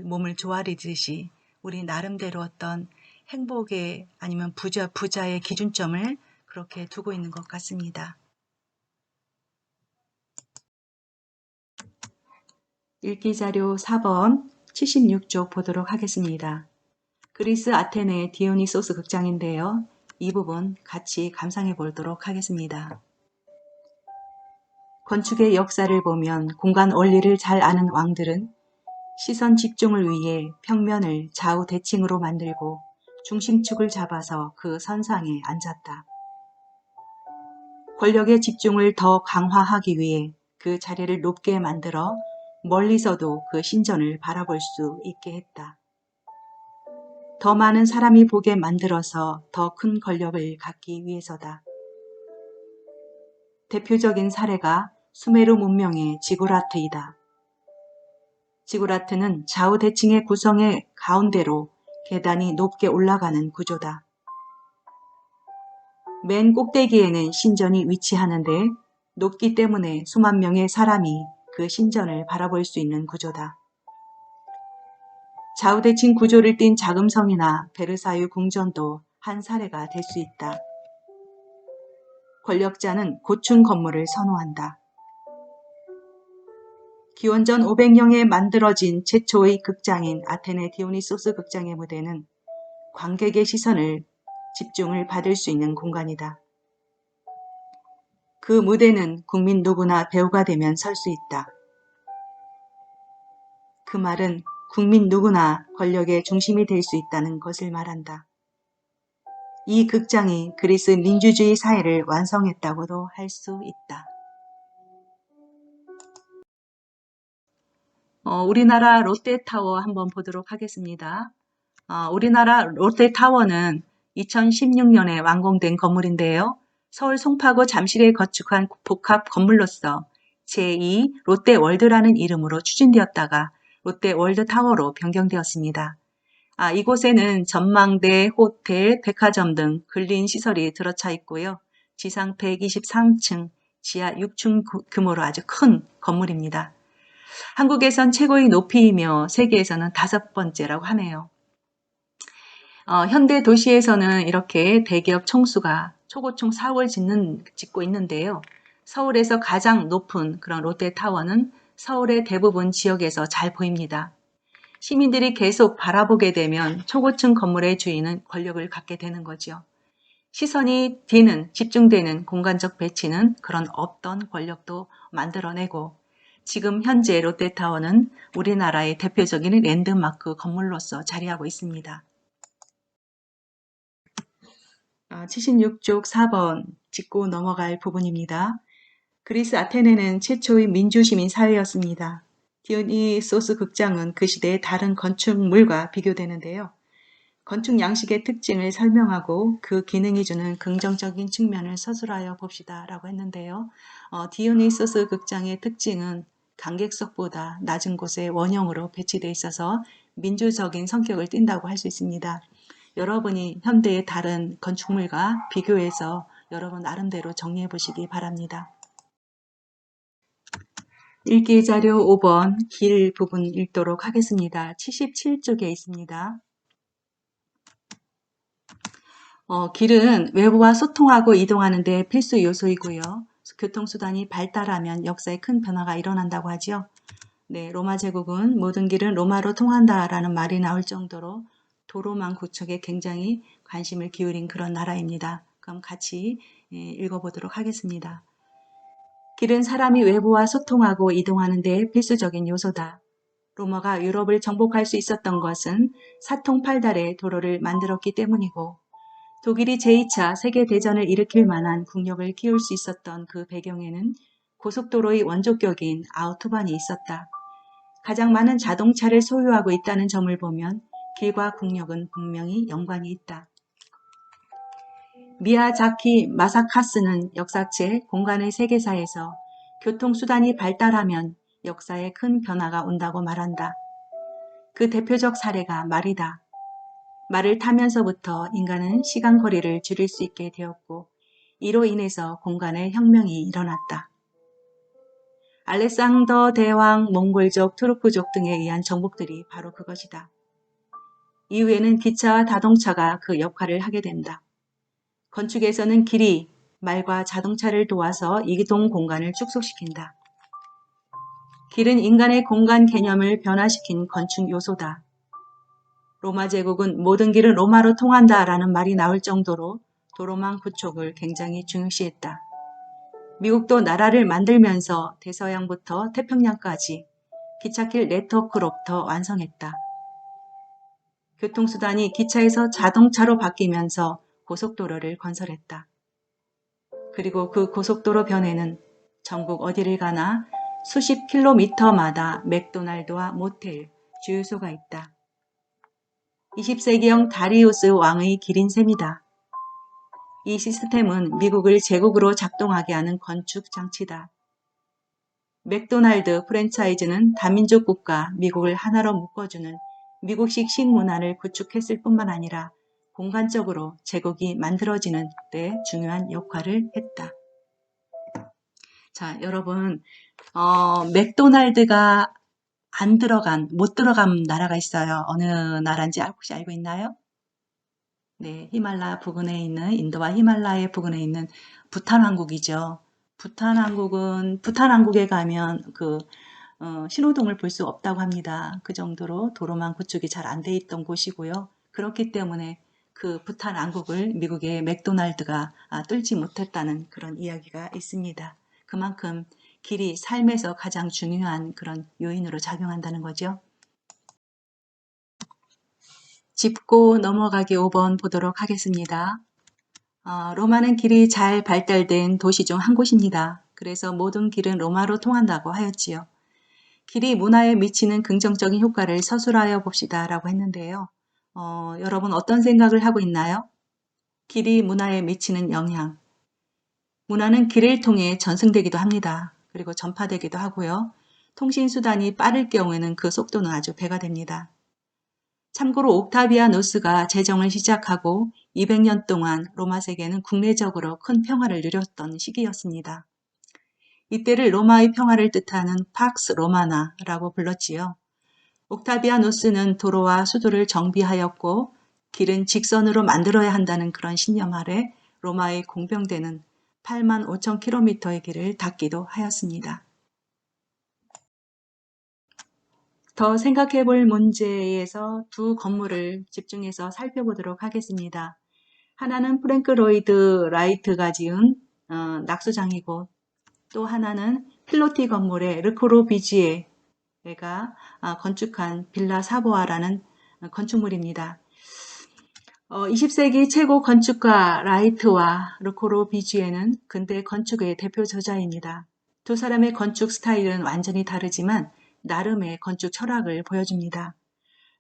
S1: 몸을 조아리듯이 우리 나름대로 어떤 행복의 아니면 부자의 기준점을 그렇게 두고 있는 것 같습니다. 읽기 자료 4번 76쪽 보도록 하겠습니다. 그리스 아테네 디오니소스 극장인데요. 이 부분 같이 감상해 보도록 하겠습니다. 건축의 역사를 보면 공간 원리를 잘 아는 왕들은 시선 집중을 위해 평면을 좌우 대칭으로 만들고 중심축을 잡아서 그 선상에 앉았다. 권력의 집중을 더 강화하기 위해 그 자리를 높게 만들어 멀리서도 그 신전을 바라볼 수 있게 했다. 더 많은 사람이 보게 만들어서 더 큰 권력을 갖기 위해서다. 대표적인 사례가 수메르 문명의 지구라트이다. 지구라트는 좌우 대칭의 구성의 가운데로 계단이 높게 올라가는 구조다. 맨 꼭대기에는 신전이 위치하는데 높기 때문에 수만 명의 사람이 그 신전을 바라볼 수 있는 구조다. 좌우대칭 구조를 띤 자금성이나 베르사유 궁전도 한 사례가 될 수 있다. 권력자는 고층 건물을 선호한다. 기원전 500년에 만들어진 최초의 극장인 아테네 디오니소스 극장의 무대는 관객의 시선을 집중을 받을 수 있는 공간이다. 그 무대는 국민 누구나 배우가 되면 설 수 있다. 그 말은 국민 누구나 권력의 중심이 될 수 있다는 것을 말한다. 이 극장이 그리스 민주주의 사회를 완성했다고도 할 수 있다. 우리나라 롯데타워 한번 보도록 하겠습니다. 우리나라 롯데타워는 2016년에 완공된 건물인데요. 서울 송파구 잠실에 거축한 복합 건물로서 제2 롯데월드라는 이름으로 추진되었다가 롯데월드타워로 변경되었습니다. 이곳에는 전망대, 호텔, 백화점 등 근린 시설이 들어차 있고요. 지상 123층, 지하 6층 규모로 아주 큰 건물입니다. 한국에선 최고의 높이이며 세계에서는 5번째라고 하네요. 현대 도시에서는 이렇게 대기업 총수가 초고총 4월 짓고 있는데요. 서울에서 가장 높은 그런 롯데타워는 서울의 대부분 지역에서 잘 보입니다. 시민들이 계속 바라보게 되면 초고층 건물의 주인은 권력을 갖게 되는 거죠. 시선이 집중되는 공간적 배치는 그런 없던 권력도 만들어내고 지금 현재 롯데타워는 우리나라의 대표적인 랜드마크 건물로서 자리하고 있습니다. 76쪽 4번 짚고 넘어갈 부분입니다. 그리스 아테네는 최초의 민주시민 사회였습니다. 디오니소스 극장은 그 시대의 다른 건축물과 비교되는데요. 건축 양식의 특징을 설명하고 그 기능이 주는 긍정적인 측면을 서술하여 봅시다 라고 했는데요. 디오니소스 극장의 특징은 관객석보다 낮은 곳에 원형으로 배치되어 있어서 민주적인 성격을 띈다고 할 수 있습니다. 여러분이 현대의 다른 건축물과 비교해서 여러분 나름대로 정리해 보시기 바랍니다. 읽기 자료 5번 길 부분 읽도록 하겠습니다. 77쪽에 있습니다. 길은 외부와 소통하고 이동하는 데 필수 요소이고요. 교통수단이 발달하면 역사에 큰 변화가 일어난다고 하죠. 네, 로마 제국은 모든 길은 로마로 통한다라는 말이 나올 정도로 도로망 구축에 굉장히 관심을 기울인 그런 나라입니다. 그럼 같이 읽어보도록 하겠습니다. 길은 사람이 외부와 소통하고 이동하는 데 필수적인 요소다. 로마가 유럽을 정복할 수 있었던 것은 사통팔달의 도로를 만들었기 때문이고 독일이 제2차 세계대전을 일으킬 만한 국력을 키울 수 있었던 그 배경에는 고속도로의 원조격인 아우토반이 있었다. 가장 많은 자동차를 소유하고 있다는 점을 보면 길과 국력은 분명히 연관이 있다. 미야자키 마사카스는 역사책 공간의 세계사에서 교통수단이 발달하면 역사에 큰 변화가 온다고 말한다. 그 대표적 사례가 말이다. 말을 타면서부터 인간은 시간 거리를 줄일 수 있게 되었고 이로 인해서 공간의 혁명이 일어났다. 알렉산더 대왕, 몽골족, 투르크족 등에 의한 정복들이 바로 그것이다. 이후에는 기차와 자동차가 그 역할을 하게 된다. 건축에서는 길이 말과 자동차를 도와서 이동 공간을 축소시킨다. 길은 인간의 공간 개념을 변화시킨 건축 요소다. 로마 제국은 모든 길은 로마로 통한다라는 말이 나올 정도로 도로망 구축을 굉장히 중요시했다. 미국도 나라를 만들면서 대서양부터 태평양까지 기찻길 네트워크로부터 완성했다. 교통수단이 기차에서 자동차로 바뀌면서 고속도로를 건설했다. 그리고 그 고속도로 변에는 전국 어디를 가나 수십 킬로미터마다 맥도날드와 모텔, 주유소가 있다. 20세기형 다리우스 왕의 길인 셈이다. 이 시스템은 미국을 제국으로 작동하게 하는 건축 장치다. 맥도날드 프랜차이즈는 다민족 국가 미국을 하나로 묶어주는 미국식 식문화를 구축했을 뿐만 아니라 공간적으로 제국이 만들어지는 데 중요한 역할을 했다. 자, 여러분, 맥도날드가 못 들어간 나라가 있어요. 어느 나라인지 혹시 알고 있나요? 네, 히말라야 부근에 있는 인도와 히말라야 부근에 있는 부탄 왕국이죠. 부탄 왕국에 가면 신호등을 볼 수 없다고 합니다. 그 정도로 도로망 구축이 잘 안 돼 있던 곳이고요. 그렇기 때문에 그 부탄 왕국을 미국의 맥도날드가 뚫지 못했다는 그런 이야기가 있습니다. 그만큼 길이 삶에서 가장 중요한 그런 요인으로 작용한다는 거죠. 짚고 넘어가기 5번 보도록 하겠습니다. 로마는 길이 잘 발달된 도시 중 한 곳입니다. 그래서 모든 길은 로마로 통한다고 하였지요. 길이 문화에 미치는 긍정적인 효과를 서술하여 봅시다 라고 했는데요. 여러분 어떤 생각을 하고 있나요? 길이 문화에 미치는 영향. 문화는 길을 통해 전승되기도 합니다. 그리고 전파되기도 하고요. 통신수단이 빠를 경우에는 그 속도는 아주 배가 됩니다. 참고로 옥타비아누스가 제정을 시작하고 200년 동안 로마 세계는 국내적으로 큰 평화를 누렸던 시기였습니다. 이때를 로마의 평화를 뜻하는 팍스 로마나라고 불렀지요. 옥타비아누스는 도로와 수도를 정비하였고 길은 직선으로 만들어야 한다는 그런 신념 아래 로마의 공병대는 8만 5천 킬로미터의 길을 닦기도 하였습니다. 더 생각해 볼 문제에서 두 건물을 집중해서 살펴보도록 하겠습니다. 하나는 프랭크 로이드 라이트가 지은 낙수장이고 또 하나는 필로티 건물의 르코로 비지에가 건축한 빌라 사보아라는 건축물입니다. 20세기 최고 건축가 라이트와 르코로 비지에는 근대 건축의 대표 저자입니다. 두 사람의 건축 스타일은 완전히 다르지만 나름의 건축 철학을 보여줍니다.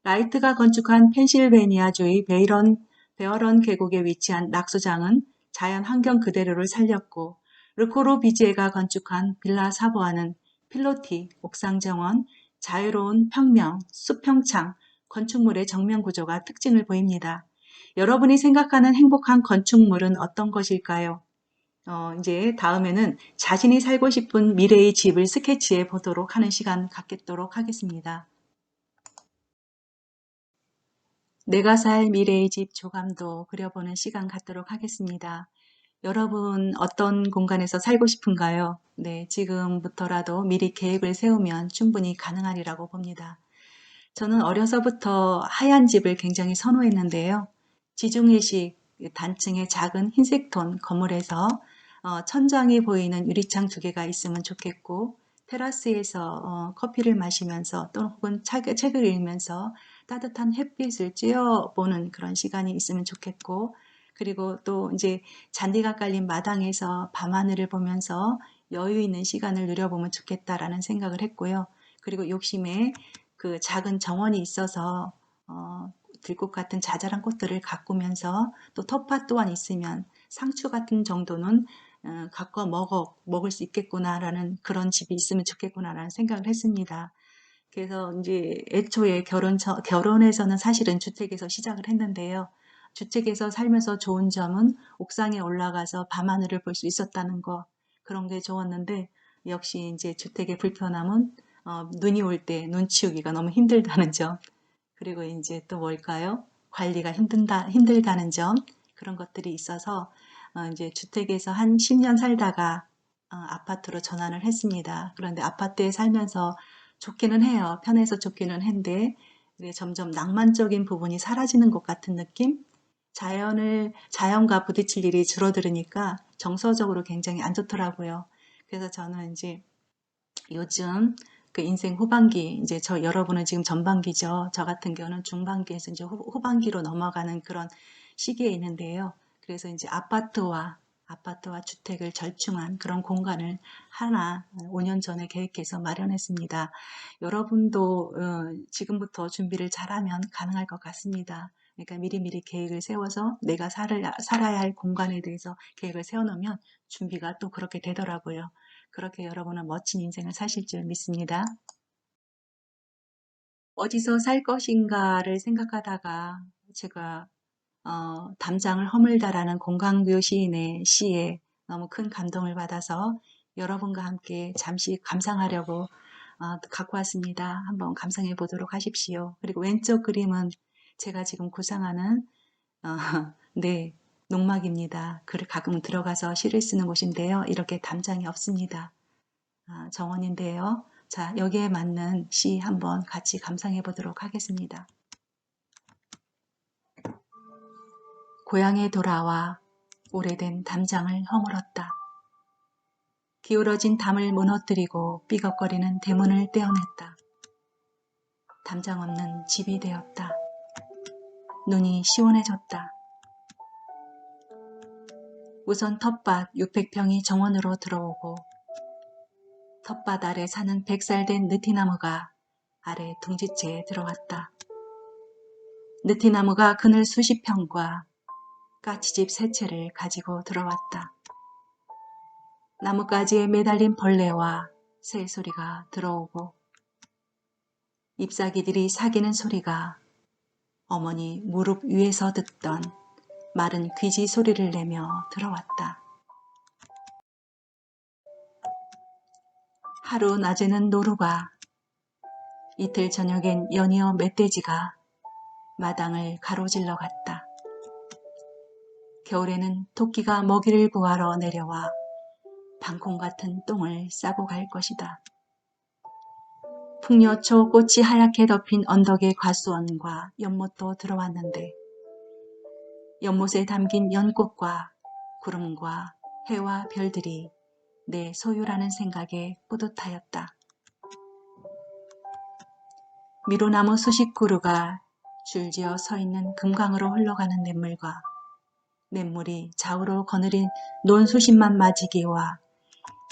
S1: 라이트가 건축한 펜실베니아주의 베어런 계곡에 위치한 낙수장은 자연 환경 그대로를 살렸고 르코로 비지에가 건축한 빌라 사보아는 필로티, 옥상 정원, 자유로운 평면, 수평창, 건축물의 정면 구조가 특징을 보입니다. 여러분이 생각하는 행복한 건축물은 어떤 것일까요? 이제 다음에는 자신이 살고 싶은 미래의 집을 스케치해 보도록 하는 시간 갖도록 하겠습니다. 내가 살 미래의 집 조감도 그려보는 시간 갖도록 하겠습니다. 여러분 어떤 공간에서 살고 싶은가요? 네, 지금부터라도 미리 계획을 세우면 충분히 가능하리라고 봅니다. 저는 어려서부터 하얀 집을 굉장히 선호했는데요. 지중해식 단층의 작은 흰색 톤 건물에서 천장이 보이는 유리창 2개가 있으면 좋겠고 테라스에서 커피를 마시면서 또는 혹은 책을 읽으면서 따뜻한 햇빛을 쬐어보는 그런 시간이 있으면 좋겠고 그리고 또 이제 잔디가 깔린 마당에서 밤하늘을 보면서 여유 있는 시간을 누려보면 좋겠다라는 생각을 했고요. 그리고 욕심에 그 작은 정원이 있어서 들꽃 같은 자잘한 꽃들을 가꾸면서 또 텃밭 또한 있으면 상추 같은 정도는 가꿔 먹을 수 있겠구나라는 그런 집이 있으면 좋겠구나라는 생각을 했습니다. 그래서 이제 애초에 결혼해서는 사실은 주택에서 시작을 했는데요. 주택에서 살면서 좋은 점은 옥상에 올라가서 밤하늘을 볼 수 있었다는 거 그런 게 좋았는데 역시 이제 주택의 불편함은 눈이 올 때 눈 치우기가 너무 힘들다는 점 그리고 이제 또 뭘까요? 관리가 힘들다는 점 그런 것들이 있어서 이제 주택에서 한 10년 살다가 아파트로 전환을 했습니다. 그런데 아파트에 살면서 좋기는 해요. 편해서 좋기는 한데 점점 낭만적인 부분이 사라지는 것 같은 느낌? 자연과 부딪힐 일이 줄어들으니까 정서적으로 굉장히 안 좋더라고요. 그래서 저는 이제 요즘 그 인생 후반기, 이제 여러분은 지금 전반기죠. 저 같은 경우는 중반기에서 이제 후반기로 넘어가는 그런 시기에 있는데요. 그래서 이제 아파트와 주택을 절충한 그런 공간을 하나 5년 전에 계획해서 마련했습니다. 여러분도 지금부터 준비를 잘하면 가능할 것 같습니다. 그러니까 미리미리 계획을 세워서 내가 살아야 할 공간에 대해서 계획을 세워놓으면 준비가 또 그렇게 되더라고요. 그렇게 여러분은 멋진 인생을 사실 줄 믿습니다. 어디서 살 것인가를 생각하다가 제가 담장을 허물다라는 공강교 시인의 시에 너무 큰 감동을 받아서 여러분과 함께 잠시 감상하려고 갖고 왔습니다. 한번 감상해 보도록 하십시오. 그리고 왼쪽 그림은 제가 지금 구상하는 네, 농막입니다. 가끔 들어가서 시를 쓰는 곳인데요. 이렇게 담장이 없습니다. 정원인데요. 자, 여기에 맞는 시 한번 같이 감상해 보도록 하겠습니다. 고향에 돌아와 오래된 담장을 허물었다. 기울어진 담을 무너뜨리고 삐걱거리는 대문을 떼어냈다. 담장 없는 집이 되었다. 눈이 시원해졌다. 우선 텃밭 600평이 정원으로 들어오고 텃밭 아래 사는 100살 된 느티나무가 아래 둥지채에 들어왔다. 느티나무가 그늘 수십 평과 까치집 세 채를 가지고 들어왔다. 나뭇가지에 매달린 벌레와 새 소리가 들어오고 잎사귀들이 사귀는 소리가 어머니 무릎 위에서 듣던 마른 귀지 소리를 내며 들어왔다. 하루 낮에는 노루가, 이틀 저녁엔 연이어 멧돼지가 마당을 가로질러 갔다. 겨울에는 토끼가 먹이를 구하러 내려와 방콩 같은 똥을 싸고 갈 것이다. 풍녀초 꽃이 하얗게 덮인 언덕의 과수원과 연못도 들어왔는데 연못에 담긴 연꽃과 구름과 해와 별들이 내 소유라는 생각에 뿌듯하였다. 미로나무 수십 그루가 줄지어 서 있는 금강으로 흘러가는 냇물과 냇물이 좌우로 거느린 논수십만 마지기와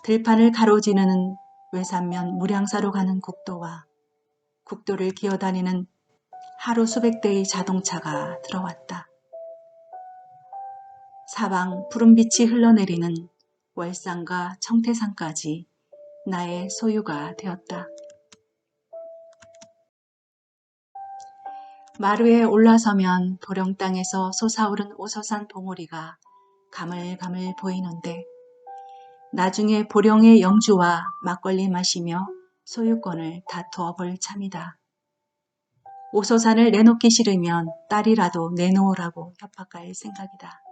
S1: 들판을 가로지르는 외산면 무량사로 가는 국도와 국도를 기어다니는 하루 수백 대의 자동차가 들어왔다. 사방 푸른빛이 흘러내리는 월산과 청태산까지 나의 소유가 되었다. 마루에 올라서면 도령 땅에서 솟아오른 오서산 봉우리가 가물가물 보이는데 나중에 보령의 영주와 막걸리 마시며 소유권을 다투어 볼 참이다. 오서산을 내놓기 싫으면 딸이라도 내놓으라고 협박할 생각이다.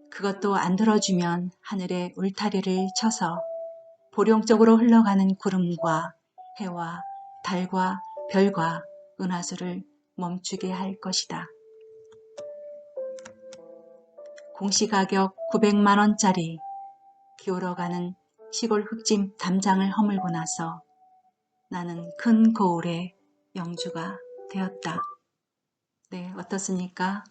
S1: 그것도 안 들어주면 하늘에 울타리를 쳐서 보령 쪽으로 흘러가는 구름과 해와 달과 별과 은하수를 멈추게 할 것이다. 공시가격 900만 원짜리 기울어가는 시골 흙짐 담장을 허물고 나서 나는 큰 거울의 영주가 되었다. 네, 어떻습니까?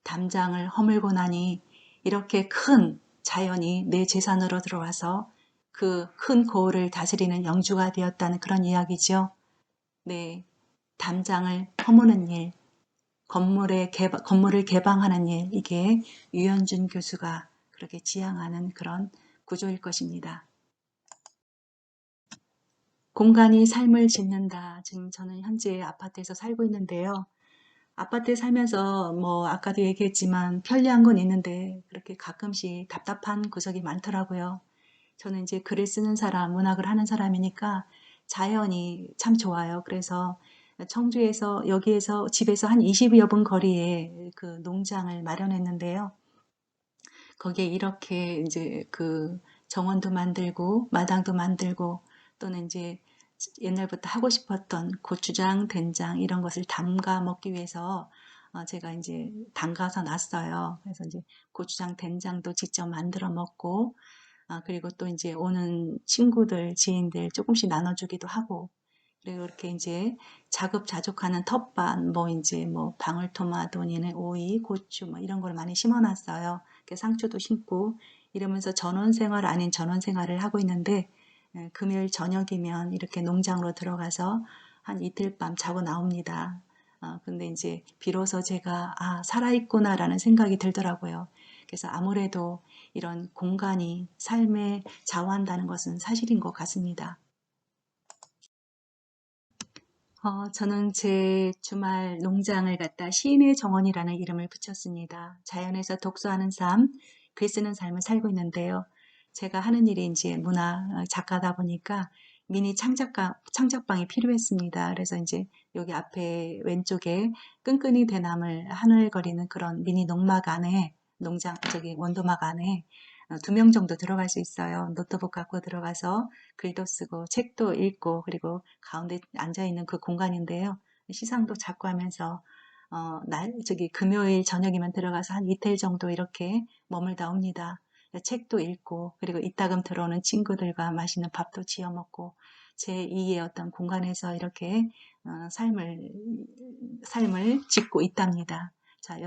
S1: 담장을 허물고 나니 이렇게 큰 자연이 내 재산으로 들어와서 그 큰 거울을 다스리는 영주가 되었다는 그런 이야기죠. 네, 담장을 허무는 일, 건물을 개방하는 일, 이게 유현준 교수가 그렇게 지향하는 그런 구조일 것입니다. 공간이 삶을 짓는다. 지금 저는 현재 아파트에서 살고 있는데요. 아파트에 살면서 아까도 얘기했지만 편리한 건 있는데 그렇게 가끔씩 답답한 구석이 많더라고요. 저는 이제 글을 쓰는 사람, 문학을 하는 사람이니까 자연이 참 좋아요. 그래서 청주에서 여기에서 집에서 한 20여 분 거리에 그 농장을 마련했는데요. 거기에 이렇게 이제 그 정원도 만들고 마당도 만들고 또는 이제 옛날부터 하고 싶었던 고추장, 된장 이런 것을 담가 먹기 위해서 제가 이제 담가서 놨어요. 그래서 이제 고추장, 된장도 직접 만들어 먹고 그리고 또 이제 오는 친구들, 지인들 조금씩 나눠주기도 하고 그리고 이렇게 이제 자급자족하는 텃밭, 이제 방울토마토니는 오이, 고추 이런 걸 많이 심어놨어요. 상추도 심고 이러면서 전원생활 아닌 전원생활을 하고 있는데 금요일 저녁이면 이렇게 농장으로 들어가서 한 이틀 밤 자고 나옵니다. 근데 이제 비로소 제가 살아있구나라는 생각이 들더라고요. 그래서 아무래도 이런 공간이 삶에 좌우한다는 것은 사실인 것 같습니다. 저는 제 주말 농장을 갖다 시인의 정원이라는 이름을 붙였습니다. 자연에서 독서하는 삶, 글 쓰는 삶을 살고 있는데요. 제가 하는 일이 이제 문화 작가다 보니까 미니 창작방이 필요했습니다. 그래서 이제 여기 앞에 왼쪽에 끈끈이 대나물 하늘거리는 그런 미니 농막 안에 원두막 안에 2명 정도 들어갈 수 있어요. 노트북 갖고 들어가서 글도 쓰고 책도 읽고 그리고 가운데 앉아있는 그 공간인데요. 시상도 자꾸 하면서 금요일 저녁이면 들어가서 한 이틀 정도 이렇게 머물다 옵니다. 책도 읽고 그리고 이따금 들어오는 친구들과 맛있는 밥도 지어 먹고 제2의 어떤 공간에서 이렇게 삶을 짓고 있답니다. 자,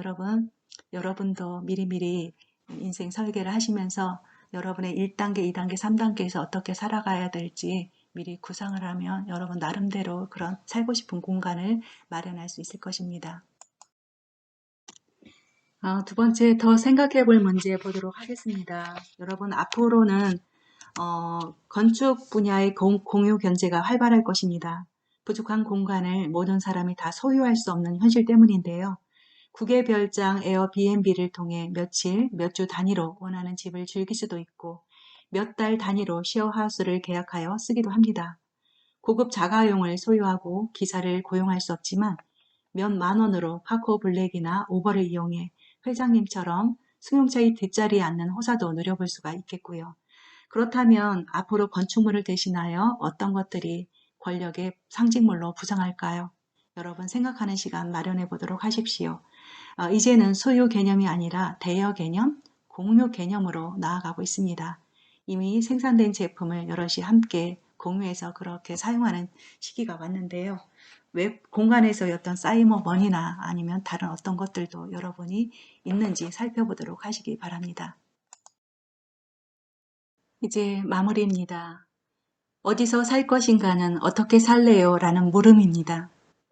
S1: 여러분도 미리미리 인생 설계를 하시면서 여러분의 1단계, 2단계, 3단계에서 어떻게 살아가야 될지 미리 구상을 하면 여러분 나름대로 그런 살고 싶은 공간을 마련할 수 있을 것입니다. 두 번째 더 생각해 볼 문제 보도록 하겠습니다. 여러분, 앞으로는 건축 분야의 공유 경제가 활발할 것입니다. 부족한 공간을 모든 사람이 다 소유할 수 없는 현실 때문인데요. 국외 별장 에어비앤비를 통해 며칠, 몇 주 단위로 원하는 집을 즐길 수도 있고 몇 달 단위로 쉐어하우스를 계약하여 쓰기도 합니다. 고급 자가용을 소유하고 기사를 고용할 수 없지만 몇만 원으로 카카오 블랙이나 우버를 이용해 회장님처럼 승용차의 뒷자리에 앉는 호사도 누려볼 수가 있겠고요. 그렇다면 앞으로 건축물을 대신하여 어떤 것들이 권력의 상징물로 부상할까요? 여러분 생각하는 시간 마련해 보도록 하십시오. 이제는 소유 개념이 아니라 대여 개념, 공유 개념으로 나아가고 있습니다. 이미 생산된 제품을 여럿이 함께 공유해서 그렇게 사용하는 시기가 왔는데요. 웹 공간에서의 어떤 사이버머니나 아니면 다른 어떤 것들도 여러분이 있는지 살펴보도록 하시기 바랍니다. 이제 마무리입니다. 어디서 살 것인가는 어떻게 살래요? 라는 물음입니다.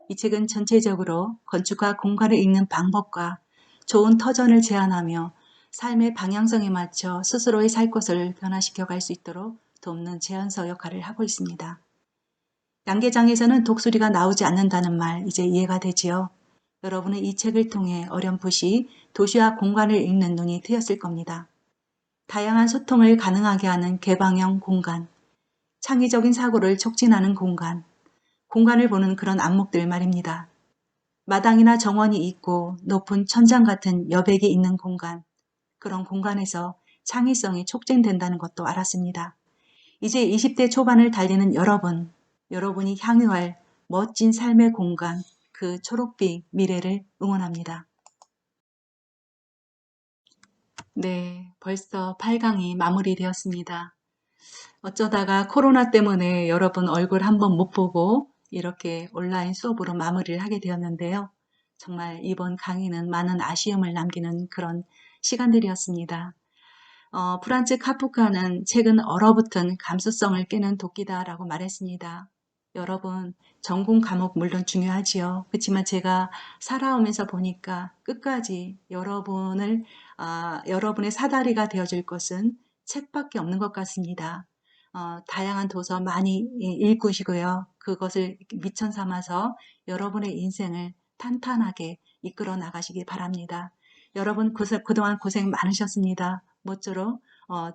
S1: 이 책은 전체적으로 건축과 공간을 읽는 방법과 좋은 터전을 제안하며 삶의 방향성에 맞춰 스스로의 살 것을 변화시켜 갈 수 있도록 돕는 제안서 역할을 하고 있습니다. 양계장에서는 독수리가 나오지 않는다는 말 이제 이해가 되지요? 여러분은 이 책을 통해 어렴풋이 도시와 공간을 읽는 눈이 트였을 겁니다. 다양한 소통을 가능하게 하는 개방형 공간, 창의적인 사고를 촉진하는 공간, 공간을 보는 그런 안목들 말입니다. 마당이나 정원이 있고 높은 천장 같은 여백이 있는 공간, 그런 공간에서 창의성이 촉진된다는 것도 알았습니다. 이제 20대 초반을 달리는 여러분이 향유할 멋진 삶의 공간, 그 초록빛 미래를 응원합니다. 네, 벌써 8강이 마무리되었습니다. 어쩌다가 코로나 때문에 여러분 얼굴 한번 못 보고 이렇게 온라인 수업으로 마무리를 하게 되었는데요. 정말 이번 강의는 많은 아쉬움을 남기는 그런 시간들이었습니다. 프란츠 카프카는 책은 얼어붙은 감수성을 깨는 도끼다라고 말했습니다. 여러분, 전공 과목 물론 중요하지요. 그렇지만 제가 살아오면서 보니까 끝까지 여러분의 사다리가 되어줄 것은 책밖에 없는 것 같습니다. 다양한 도서 많이 읽으시고요. 그것을 미천 삼아서 여러분의 인생을 탄탄하게 이끌어 나가시기 바랍니다. 여러분 그동안 고생 많으셨습니다. 모쪼록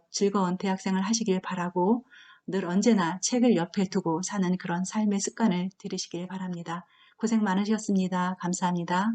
S1: 즐거운 대학생을 하시길 바라고 늘 언제나 책을 옆에 두고 사는 그런 삶의 습관을 들이시길 바랍니다. 고생 많으셨습니다. 감사합니다.